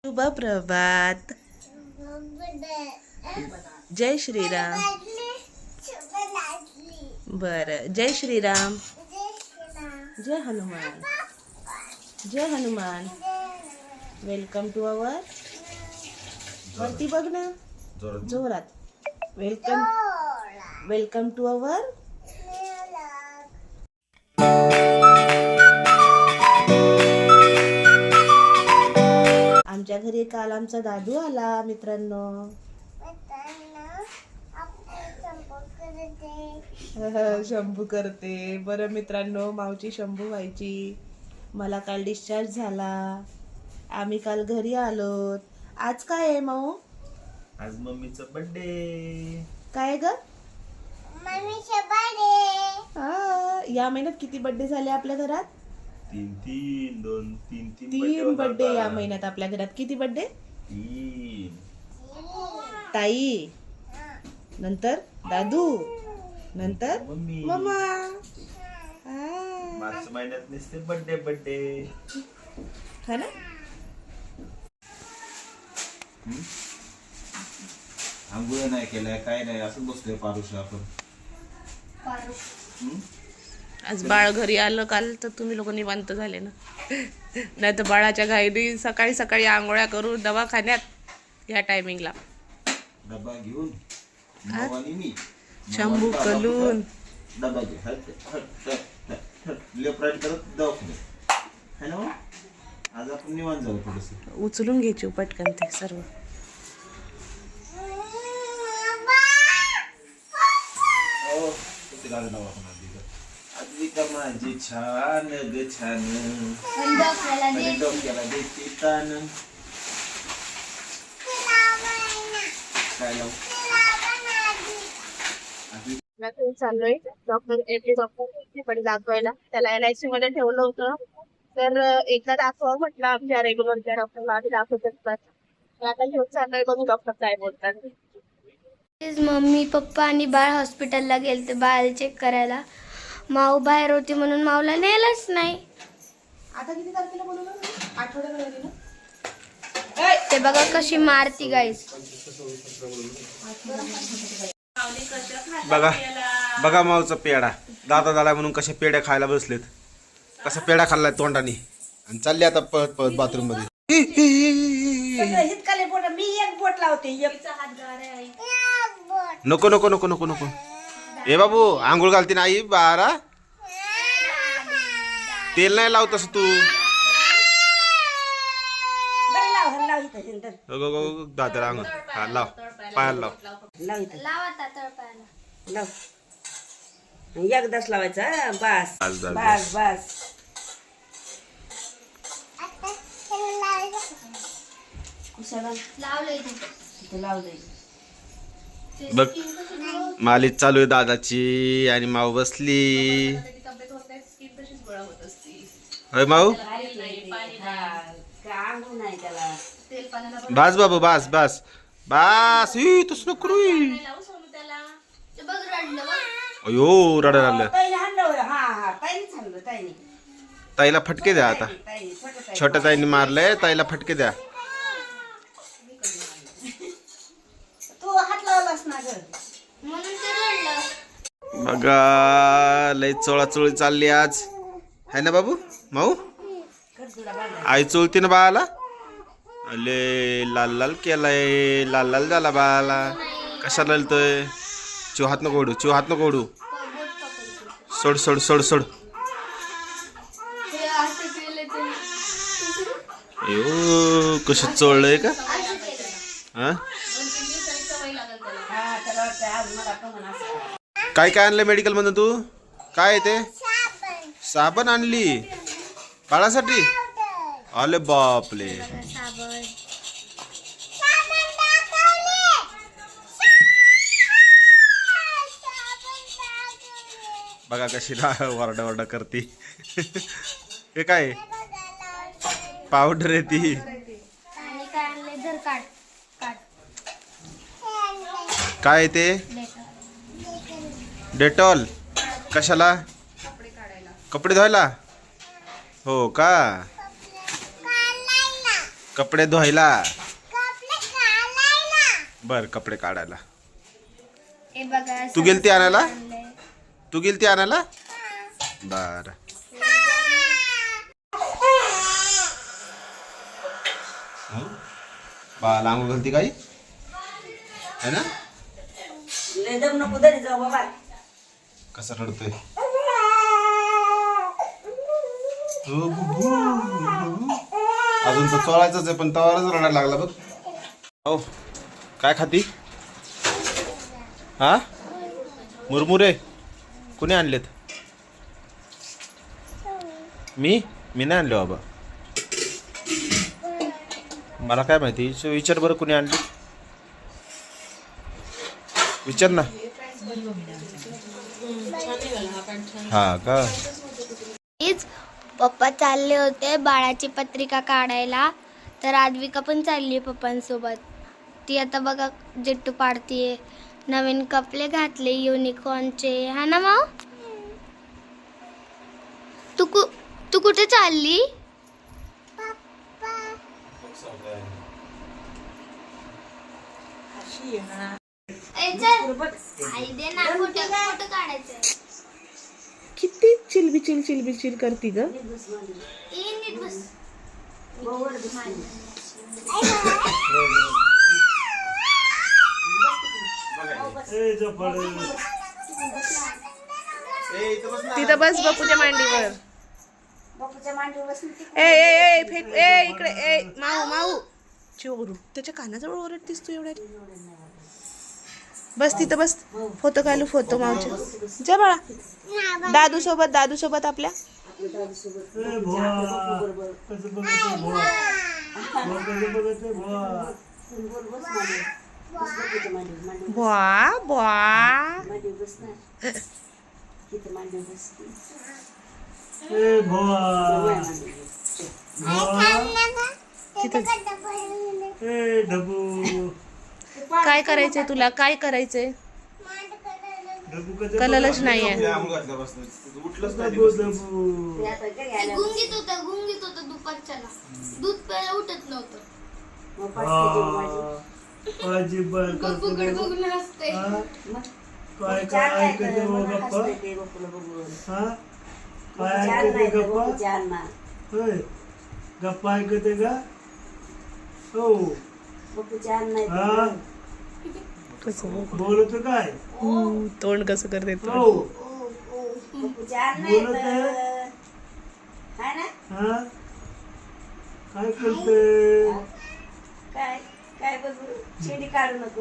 शुभ प्रभात. जय श्रीराम. बरं, जय श्रीराम. जय हनुमान. जय हनुमान. Welcome to our. वरती बघ ना जोरात. Welcome to our. आमच्या घरी काल आमचा दादू आला मित्रांनो. शंभू करते. बरं मित्रांनो, मावची शंभू व्हायची. मला काल डिस्चार्ज झाला. आम्ही काल घरी आलो. आज काय आहे माऊ? आज मम्मीचा बर्थडे. काय ग? मम्मीचा बर्थडे. या महिन्यात किती बर्थडे झाले आपल्या घरात? तीन बर्थडे या महिन्यात आपल्या घरात. किती बर्थडे? ताई, नंतर दादू, नंतर मम्मा. मार्च महिन्यात नसते बर्थडे. हा ना. आंघोळ नाही केलाय, काय नाही, असं बसलोय पारुष आपण. आज बाळ घरी आलं काल तर तुम्ही लोक निवांत झाले ना. नाही तर बाळाच्या घाईने सकाळी सकाळी आंघोळ्या करून दवाखान्यात या टायमिंगला. डबा घेऊन मी शंभू कलून डबा घे लेफ्ट राईट करत दवाखान्यात है ना. आज आपण निवांत जाऊ थोडस. उचलून घ्यायची पटकन ते सर्व. माझी छान ग छान डोक्याला देते तान. काय लावू? चाललोय डॉक्टर दाखवायला. त्याला LIC मध्ये ठेवलं होतं, तर एकदा दाखवा म्हटलं आमच्या रेग्युलरच्या डॉक्टरला. आम्ही दाखवत असतात. आता घेऊन चाललोय, बघू डॉक्टर काय बोलतात. मम्मी पप्पा आणि बाळ हॉस्पिटलला गेलते बाळ चेक करायला. माऊ बाहेर होती म्हणून माऊला नेलंच नाही. आता किती तारखेला बोलवलं? आठवड्याला ना. ते बघा कशी मारती गाईस. बघा बघा माऊचा पेढा. दादा दादा म्हणून कशा पेढ्या खायला बसलेत. कसा पेढा खाल्लाय तोंडाने आणि चालले आता पळत पळत बाथरूम मध्ये. मी एक बोट लावते. नको नको नको नको नको. ए बाबू, आंघोळ घालते ना आई बारा. तेल नाही लावत असं तू. दादा आंघोळ हा लाव, पायाला लाव. एकदाच लावायचा. बस बस बस बस बस. लाव दे. बघ, मालिश चालू आहे दादाची आणि माऊ बसली. होय माऊ. बस बाबू बस बस बस. तस नको करू. अयो रडायला लागलं. ताईला फटके द्या आता. छोट्या ताईने मारलंय, ताईला फटके द्या. बघा लय चोळाचोळी चालली आज, है ना बाबू. माऊ आई चोळती ना बाळाला. अले लाल लाल केलाय, लाल लाल झाला बाळाला. कशाला ललतोय? हात नको ओढू, हात नको ओढू. सोड सोड सोड सोड. अयो कसं चोळलंय का. हा काय काय आणलं मेडिकल मधून तू? काय ते साबण आणली बाळासाठी? आले बापले. बघा कशी वरडा वरडा करते. हे काय पावडर आहे ती. काय ते? डेटॉल. कशाला? कपडे धुवायला. हो का. कपडे धुवायला. बर कपडे काढायला. हे बघा तू गेलती आणायला? आणलंय. तू गेलती आणायला? बर. बाळाला आंघोळ घालती काही है ना? कसा रडतोय? अजून तर चोळायचंच आहे पण तवारच रडायला लागला बघ. हो काय खाती? हा मुरमुरे कुणी आणलेत? मी नाही आणले बाबा. मला काय माहिती. विचार बरं कुणी आणली. विचार ना. हा का? पप्पा चालले होते बाळाची पत्रिका काढायला, तर आद्विका पण चालली पप्पांसोबत. ती आता बघा जिट्टू पाडतीये. नवीन कपडे घातले युनिकॉर्नचे, हा ना माऊ? तू कुठे चालली? आई दे ना, फोटो काढायचं. किती चिलबिचिल करती ग. नीट बस. तिथं बस बापूच्या मांडीवर. ए फेक ए इकडे ए माऊ चोरू. त्याच्या कानाजवळ ओरडतीस तू एवढ्या. बस तिथं बस. फोटो काढू फोटो माऊचे. जा बाळा. दादू सोबत आपल्या. बुआ बुआ. काय करायचंय तुला? काय करायचंय? कललच नाहीये. गुंगीत होता दुपारच्याला. दूध प्यायला उठत नव्हतं. बघूकडे बघून हसते. काय ऐकते गप्पा? काय ऐकते गप्पा? होय गप्पा ऐकते का? हो हा बोलत काय? तोंड कसं करते तू? हो बोलत हा काय करते? काय बघू चेंडी काढू नको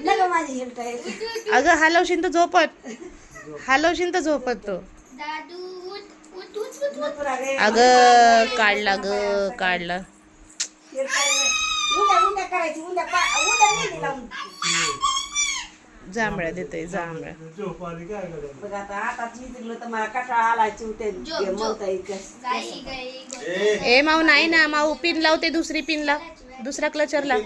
आता माझी हिलत आहे. अगं हलवशीन तर झोपत तो. अगं काढला. उद्या करायची उद्या मेहंदी लावून. जांभळ्या देते जांभळ्या. झोप आली काय करायचं? बघ आता चिंतलं तर मला कटाळा आला चिवटे मवता ए माऊ नाही ना. माऊ पिन लावते. दुसरी पिन लाव. दुसरा क्लचर लाव.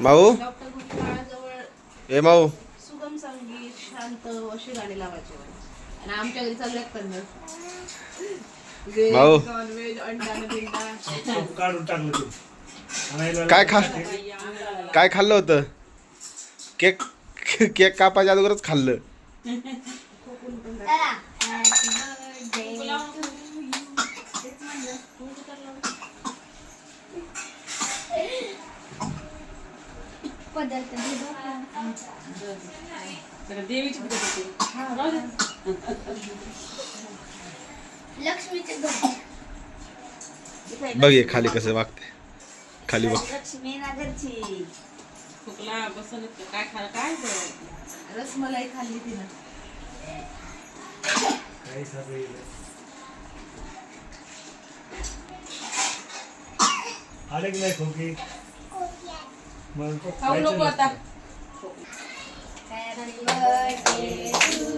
माऊ ए माऊ सुगम संगीत शांत अशी गाणी लावायची. आणि आमच्या घरी चालू करणार. माऊ नॉनव्हेज अंडा बिंडा. काढून टाकलं तू. काय खाल्लं होतं? केक कापायच्या अगोदरच खाल्लं. लक्ष्मीचे घर. बघ ये खाली कसं वागते. खाली बघ. लक्ष्मी नगरची काय रसमलाई खाल्ली तिनं. आले की नाही खोकी? मग खाऊ नको आता. Happy birthday to you.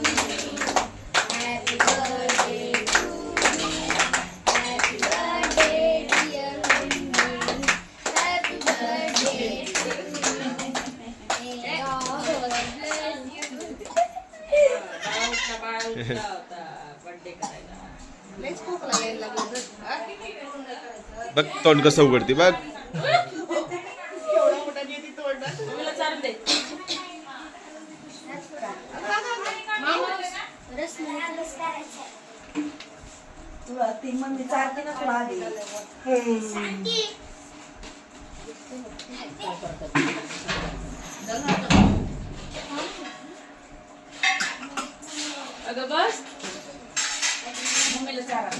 Happy birthday to you. Happy लयच खोकला यायला लागला हा? बघ तोंड कसं उघडते बघ. केवढा मोठा येते तोंडात. तुला ती मम्मी चालते ना तुला आधी अगं बस. मम्मीला चारा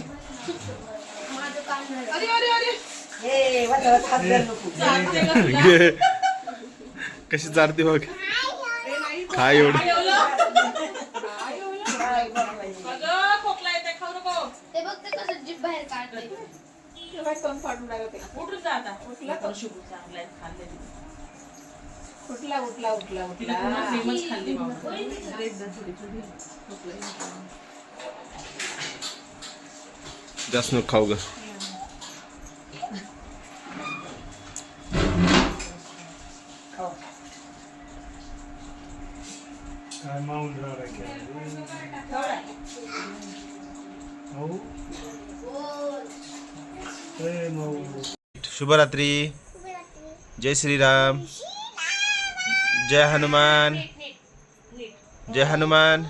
अरे अरे अरे हे वाटत हात धर नको घे. कशी चारते बघ. काय एवढं अगं खोकला येते खाऊ नको. ते बघ ते कसं जीभ बाहेर काढते. काय तोंड फाडून लागते. उठून जा आता उठला तर शुभ चांगला खाल्ले उठला उठला उठला उठला. फेमस खाल्ली मामा जास्त नको खाऊ ग. काय माऊन राहिला माऊ ए माऊ. शुभरात्री. जय श्रीराम. जय हनुमान. जय हनुमान.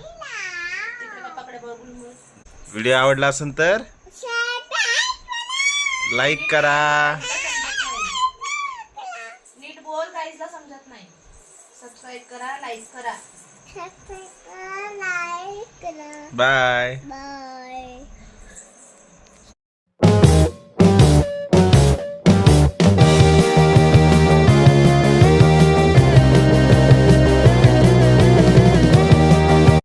व्हिडिओ आवडला असेल तर लाईक करा. नीट बोल काहीच समजत नाही. सबस्क्राईब करा लाईक करा. बाय. बाय.